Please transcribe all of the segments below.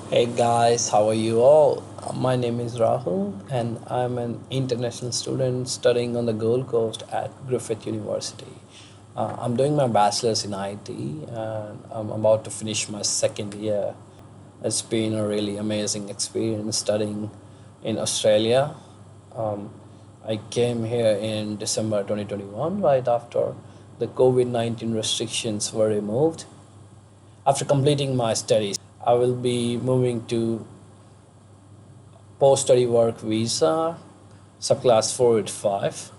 Hey guys, how are you all? My name is Rahul and I'm an international student studying on the Gold Coast at Griffith University. I'm doing my bachelor's in IT and I'm about to finish my second year. It's been a really amazing experience studying in Australia. Um, I came here in December 2021, right after the COVID 19 restrictions were removed. After completing my studies, I will be moving to post study work visa, subclass 485.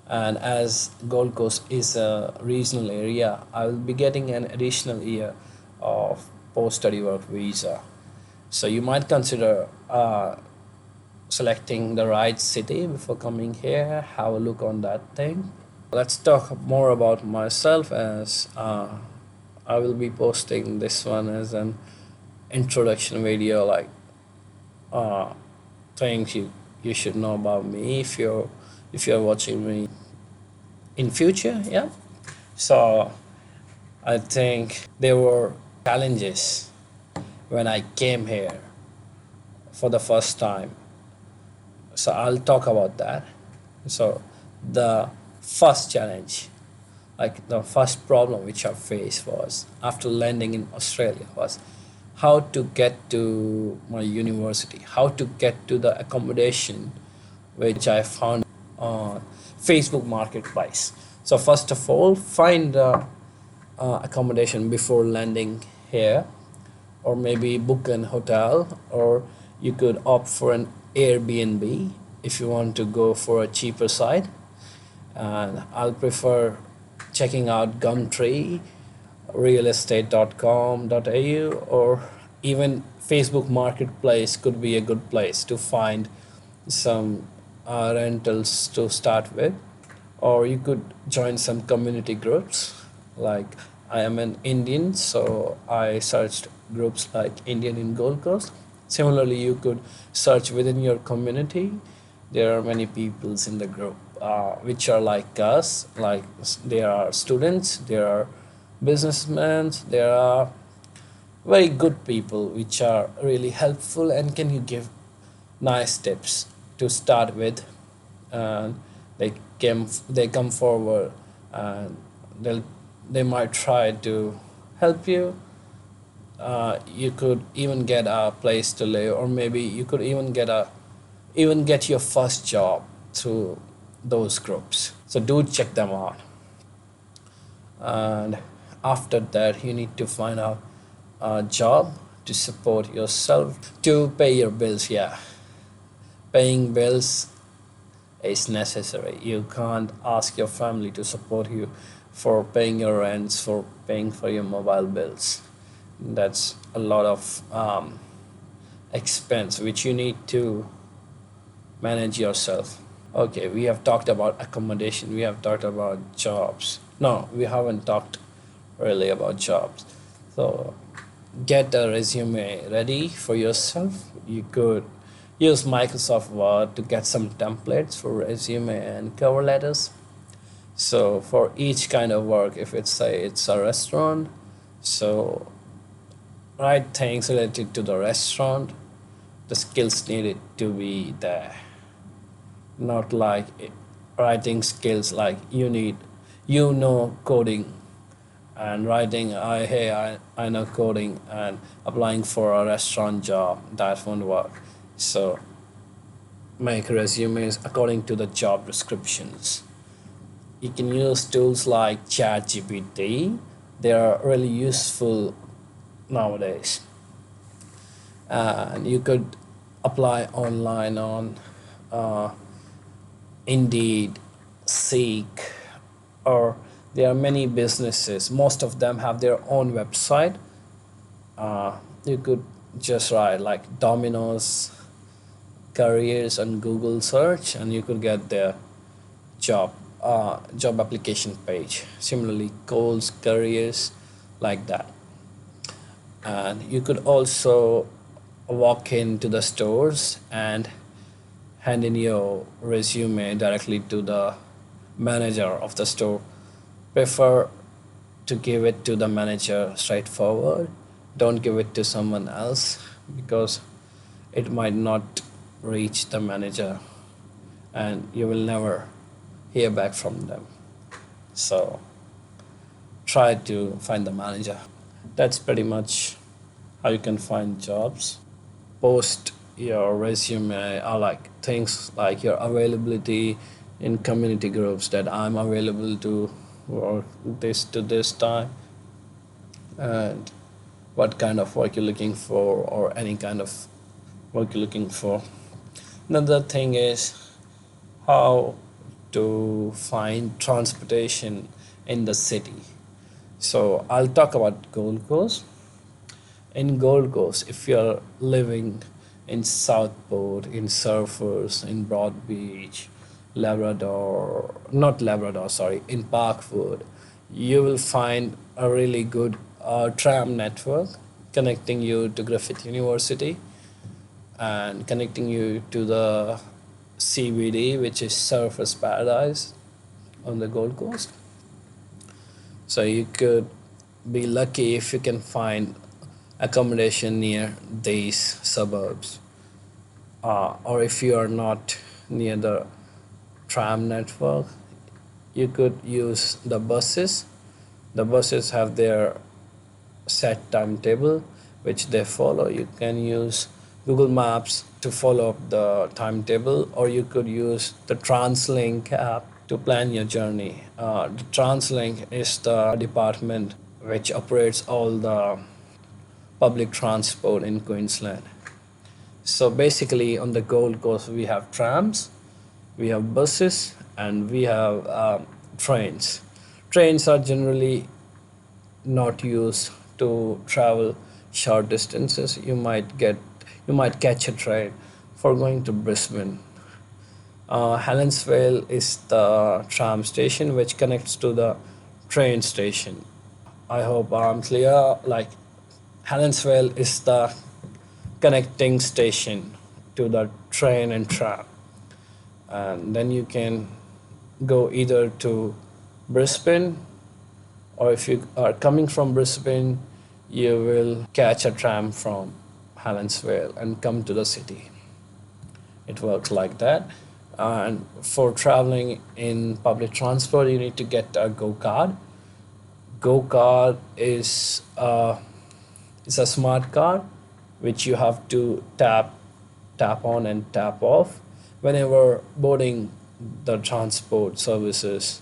And as Gold Coast is a regional area, I will be getting an additional year of post study work visa. So you might consider selecting the right city before coming here, have a look on that thing. Let's talk more about myself as I will be posting this one as an introduction video, like uh, things you should know about me if you're watching me in future. Yeah, so I think there were challenges when I came here for the first time, so I'll talk about that. So the first challenge, like the first problem which I faced, was after landing in Australia was how to get to my university, how to get to the accommodation which I found on Facebook Marketplace. So first of all, find the accommodation before landing here, or maybe book an hotel, or you could opt for an Airbnb if you want to go for a cheaper side. And I'll prefer checking out Gumtree, realestate.com.au, or even Facebook Marketplace could be a good place to find some rentals to start with. Or you could join some community groups. Like, I am an Indian, so I searched groups like Indian in Gold Coast. Similarly, you could search within your community. There are many peoples in the group which are like us. Like, there are students, there are businessmen, there are very good people which are really helpful and can you give nice tips to start with. And they come forward, and they'll they might try to help you. You could even get a place to live, or maybe you could even get your first job through those groups. So do check them out. And after that, you need to find out a job to support yourself, to pay your bills. Yeah, paying bills is necessary. You can't ask your family to support you for paying your rents, for paying for your mobile bills. That's a lot of expense which you need to manage yourself. Okay, we have talked about accommodation, we have talked about jobs. No, we haven't talked really about jobs. So get a resume ready for yourself. You could use Microsoft Word to get some templates for resume and cover letters. So for each kind of work, if it's a restaurant, so write things related to the restaurant, the skills needed to be there. Not like writing skills like you know coding, and writing I know coding and applying for a restaurant job, that won't work. So make resumes according to the job descriptions. You can use tools like ChatGPT. They are really useful nowadays. And you could apply online on uh, Indeed, Seek, or there are many businesses. Most of them have their own website. You could just write like Domino's careers on Google search, and you could get their job application page. Similarly, Coles careers, like that. And you could also walk into the stores and hand in your resume directly to the manager of the store. Prefer to give it to the manager straightforward Don't give it to someone else because it might not reach the manager and you will never hear back from them. So try to find the manager. That's pretty much how you can find jobs. Post your resume or like things like your availability in community groups, that I'm available to work this to this time, and what kind of work you're looking for or any kind of work you're looking for. Another thing is how to find transportation in the city. So I'll talk about Gold Coast. In Gold Coast, if you're living in Southport, in Surfers, in Broad Beach, Labrador, not Labrador, sorry, in Parkwood, you will find a really good tram network connecting you to Griffith University and connecting you to the CBD, which is Surfers Paradise on the Gold Coast. So you could be lucky if you can find accommodation near these suburbs. Or if you are not near the tram network, you could use the buses. The buses have their set timetable which they follow. You can use Google Maps to follow up the timetable, or you could use the TransLink app to plan your journey. The TransLink is the department which operates all the public transport in Queensland. So basically, on the Gold Coast, we have trams, we have buses, and we have trains. Trains are generally not used to travel short distances. You might catch a train for going to Brisbane. Helensvale is the tram station which connects to the train station. I hope I'm clear. Like, Helensvale is the connecting station to the train and tram, and then you can go either to Brisbane, or if you are coming from Brisbane, you will catch a tram from Helensvale and come to the city. It works like that. And for traveling in public transport, you need to get a Go card. Go card is a smart card which you have to tap on and tap off whenever boarding the transport services.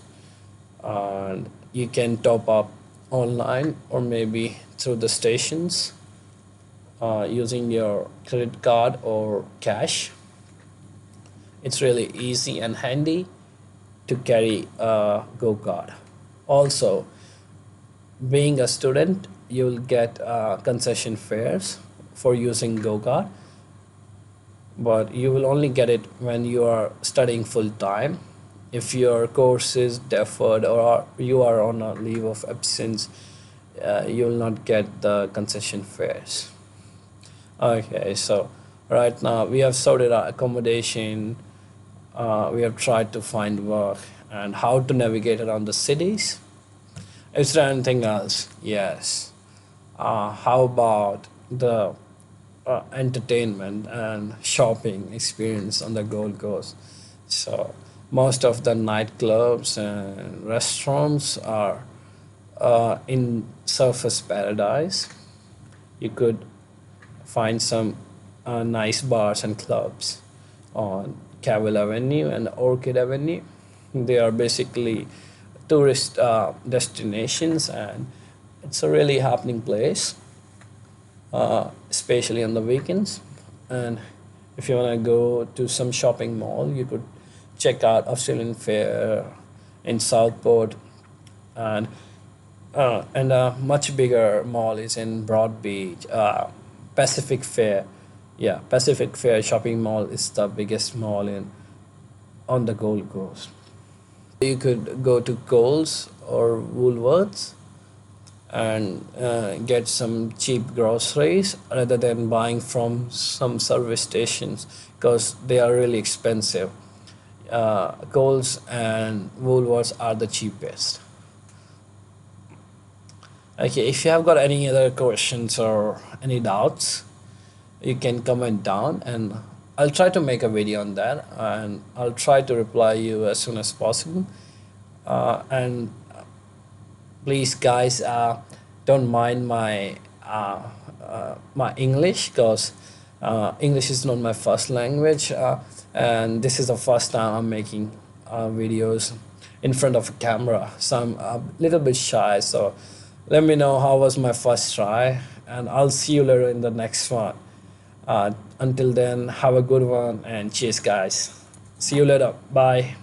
And you can top up online or maybe through the stations using your credit card or cash. It's really easy and handy to carry a Go card. Also, being a student, you will get concession fares for using Go card, but you will only get it when you are studying full time. If your course is deferred or you are on a leave of absence, you will not get the concession fares. Okay, so right now we have sorted our accommodation, we have tried to find work and how to navigate around the cities. Is there anything else? Yes. How about the entertainment and shopping experience on the Gold Coast? So most of the nightclubs and restaurants are in Surfers Paradise. You could find some nice bars and clubs on Cavill Avenue and Orchid Avenue. They are basically tourist destinations, and it's a really happening place, especially on the weekends. And if you want to go to some shopping mall, you could check out Australian Fair in Southport, and a much bigger mall is in Broad Beach. Pacific Fair, yeah, Pacific Fair shopping mall is the biggest mall in on the Gold Coast. You could go to Coles or Woolworths and get some cheap groceries rather than buying from some service stations because they are really expensive. Coles and Woolworths are the cheapest. Okay, if you have got any other questions or any doubts, you can comment down and I'll try to make a video on that, and I'll try to reply you as soon as possible. And please guys, don't mind my English, because English is not my first language, and this is the first time I'm making videos in front of a camera, so I'm a little bit shy. So let me know how was my first try, and I'll see you later in the next one. Until then, have a good one and cheers guys. See you later. Bye.